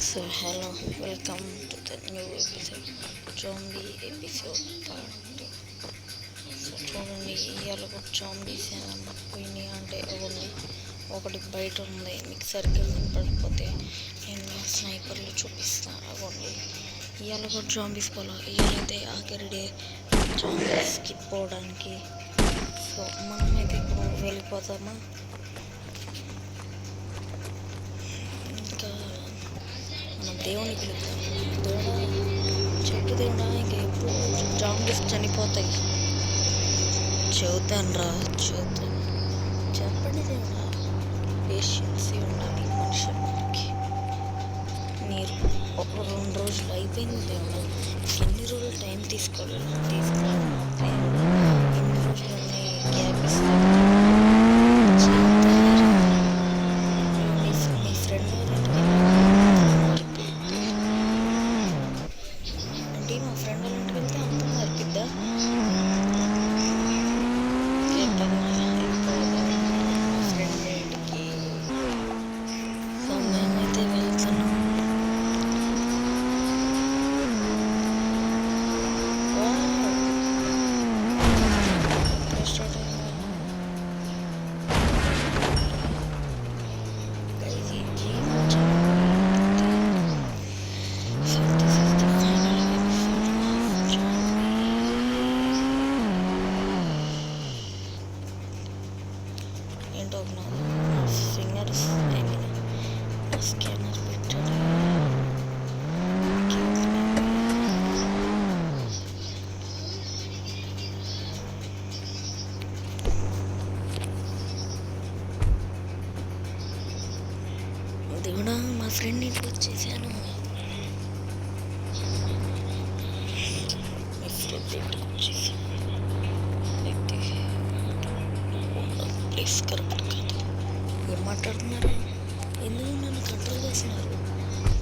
So hello, welcome to the new episode, zombie episode part 2. So చూడండి, ఇవాళ కూడా zombies ఏమన్నా పోయినాయి అంటే ఒకటి బయట ఉంది. మీకు సరిగ్గా కనపడకపోతే నేను స్నైపర్లు చూపిస్తాను. అవ్వండి, ఇవాళ కూడా జాంబీస్ పోలా. ఇవాళైతే ఆఖరి డే జాంబీస్కి పోవడానికి. సో మనమైతే ఇప్పుడు వెళ్ళిపోతామా. ఇంకా మనం దేవుని పిలుద్దాం. దేవుడా, చెప్పు దేవుడా, ఇంకా ఎప్పుడు జాంబీస్ చనిపోతాయి. చెబుతాను, చెప్పండి దేవుడా. పేషెన్సీ ఉండాలి మనుషులకి. మీరు ఒక 2 రోజులు అయిపోయింది దేవుడా. ఎన్ని రోజులు టైం తీసుకోవాలి. ఎన్ని రోజులు గ్యాప్ ఇస్తాను. మీ ఫ్రెండ్ అంటే మా ఫ్రెండ్ వాళ్ళ ఇంటికి వెళ్తే అంత సరిపిద్దా. మా ఫ్రెండ్ ఇంటికి మేమైతే వెళ్తున్నాం. స్టార్ట్ ఏంటో ఫింగర్స్ స్కానర్ పెట్టాడు. దేవుడా, మా ఫ్రెండ్ ఇంటికి వచ్చేసాను. మా ఫ్రెండ్ ఇంటికి వచ్చేసాను. అయితే ప్లేస్ కరెక్ట్ కాదు. ఏం మాట్లాడుతున్నారు? ఎందుకు నన్ను కంట్రోల్ చేస్తున్నారు?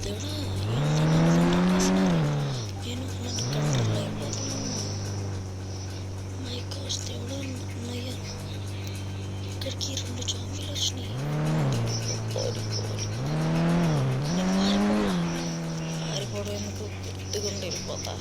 దేవుడా, నన్ను కంట్రోల్ చేస్తున్నారు. నేను నన్ను కంట్రోల్ అయిపోతున్నాను. మై గాడ్ దేవుడా, అన్నయ్య ఇక్కడికి 2 జాంబీలు వచ్చినాయి. నేను పారిపోవడం ఎందుకు, గుర్తుగుండి వెళ్ళిపోతా.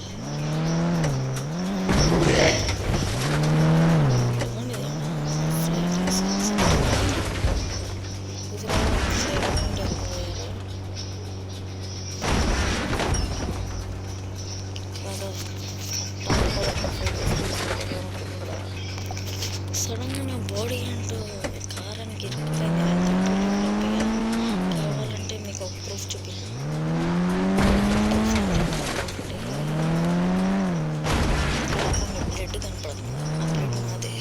సడన్గా నా బాడీ ఏంటో కారానికి ఇరుక్కుపోయింది. కావాలంటే మీకు ఒక ప్రూఫ్ చూపిస్తాను. బ్లడ్ కనపడుతుంది. ఆ బ్లడ్ అదే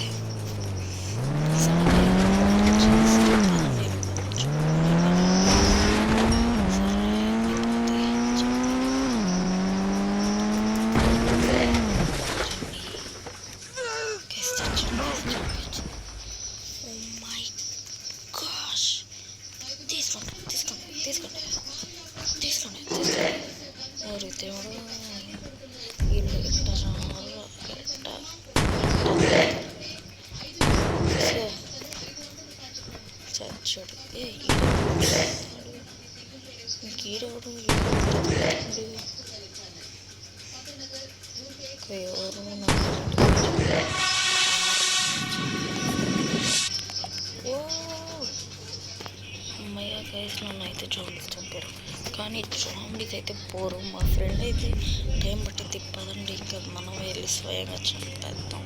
తీసుకోండి. దేవుడు, వీళ్ళు చచ్చాడు. ఇంకీడెవడు ఎవరు అమ్మయ్య గైస్, నన్ను అయితే జాంబీస్ చంపారు. కానీ జాంబీస్ అయితే పోరు. మా ఫ్రెండ్ అయితే టైం బట్టి తిప్పదండి. ఇంకా మనం వెళ్ళి స్వయంగా చంపేద్దాం.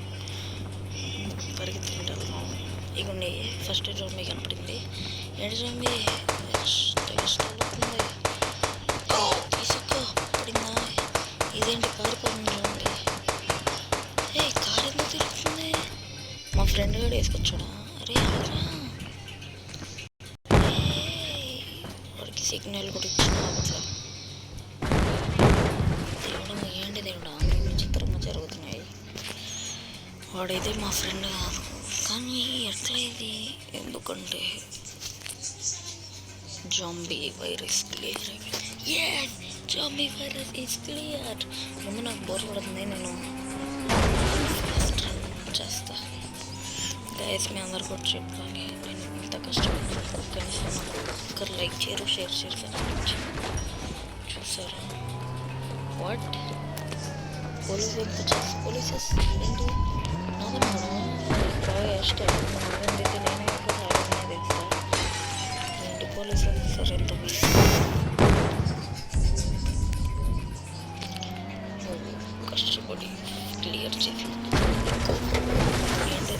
పరిగెత్తుకుంటూ వెళ్దాం. ఇగోండి, ఫస్ట్ జాంబీ కనపడింది. ఏంటి జాంబీ అవుతుంది. తీసుకు పడిందా? ఇదేంటి పారిపోతుంది జాంబీ? కారు ఎందుకు తిరుగుతుంది? మా ఫ్రెండ్ కూడా వేసుకొచ్చాడా? అరే వాడికి సిగ్నల్ కూడా ఇచ్చిన. దేవుడు, ఏంటి దేవుడా, విచిత్రంగా జరుగుతున్నాయి. వాడైతే మా ఫ్రెండ్ కాదు. కానీ ఎట్లా ఇది? ఎందుకంటే జాంబీ వైరస్ క్లియర్ అయిపోయింది. Zombie virus is clear. ముందు నాకు బోర్ పడుతుంది, నేను చేస్తా. గైస్, మీ అందరు కూడా చెప్పాలి, నేను ఇంత కష్టపడి కనీసం నాకు ఒక్కరు లైక్ చేయరు, షేర్ సబ్స్క్రైబ్ చేయరు. చూసారా? వాట్ పోలీసెస్ ఏంటి నాదం కూడా బాగా ఇష్టం. నాదంటే నేను ఎప్పుడు సాగనే తెలుసా ఏంటి పోలీస్ ఆఫీసర్ ఎంత కష్టపడి క్లియర్ చేసి ఏంటి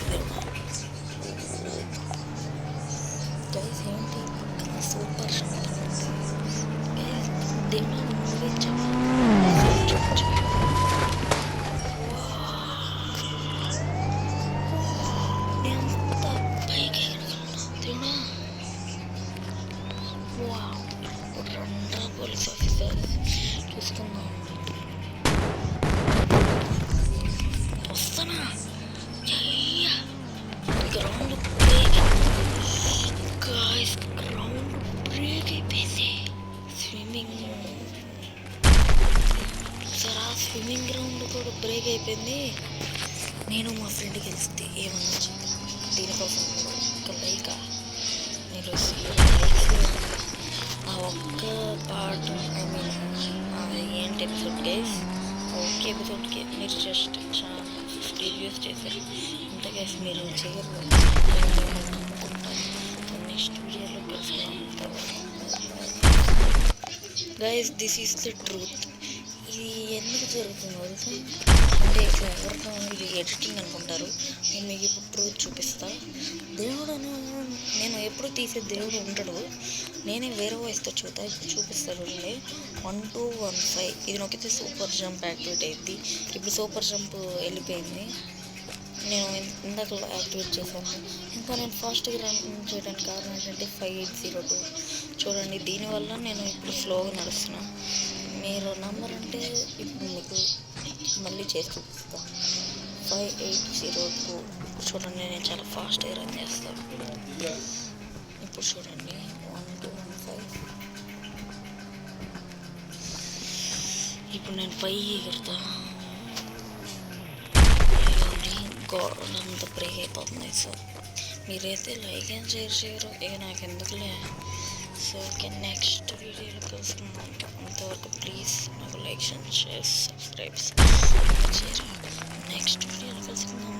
గైస్ ఏంటి పక్కన సూపర్ దీన్ని మూవీ ఎంత పైకి తిన్నా రెండా పోలీస్ ఆఫీసర్ చూసుకుందాం. వస్తానా ground break guys, ground break అయిపోయింది. స్విమ్మింగ్ గ్రౌండ్ కూడా బ్రేక్ అయిపోయింది. నేను మా ఫ్రెండ్కి వెళ్తే ఏమన్నా దీనికోసం ఒక లైక్ మీరు ఆ ఒక్క పార్ట్ ఏంటి ఎపిసోడ్ గైస్, ఒకే ఎపిసోడ్కి మీరు జస్ట్ చాలా 50 వ్యూస్ చేశారు. ఇంత గైస్ మీరు చేయరు నమ్ముకుంటాను. నెక్స్ట్ వీడియోలో కలుసుకుంటాం guys. This is the truth. ఇది ఎందుకు జరుగుతుందో అంటే ఇట్లా ఎవరితో ఇది ఎడిటింగ్ అనుకుంటారు. నేను మీకు ఇప్పుడు ట్రూత్ చూపిస్తా. దేవుడు నేను ఎప్పుడు తీసే దేవుడు ఉండడు, నేనే వేరే వాయిస్తో ఇప్పుడు చూపిస్తాను. 1 2 1 5 ఇది నొక్కితే సూపర్ జంప్ యాక్టివేట్ అయింది. ఇప్పుడు సూపర్ జంప్ వెళ్ళిపోయింది. నేను ఇందాక యాక్టివేట్ చేశాను. ఇంకా నేను ఫాస్ట్గా రన్ చేయడానికి కారణం ఏంటంటే 5802 చూడండి. దీనివల్ల నేను ఇప్పుడు స్లోగా నడుస్తున్నాను. మీరు నంబర్ అంటే ఇప్పుడు మీకు మళ్ళీ చేసి చూపిస్తాను. 5802 చూడండి, నేను చాలా ఫాస్ట్గా రన్ చేస్తాను. ఇప్పుడు చూడండి 1 2 1 5. ఇప్పుడు నేను 5 ఎగురుతా. అంత బ్రేక్ అయిపోతుంది. సో మీరైతే లైక్ అండ్ షేర్ చేయరు, ఇక నాకు ఎందుకులే. సో ఓకే, నెక్స్ట్ వీడియోలో కలుసుకుందాం. అంతవరకు ప్లీజ్ నాకు లైక్ అండ్ షేర్ సబ్స్క్రైబ్స్ చేయరు. నెక్స్ట్ వీడియోలో కలుసుకుందాం.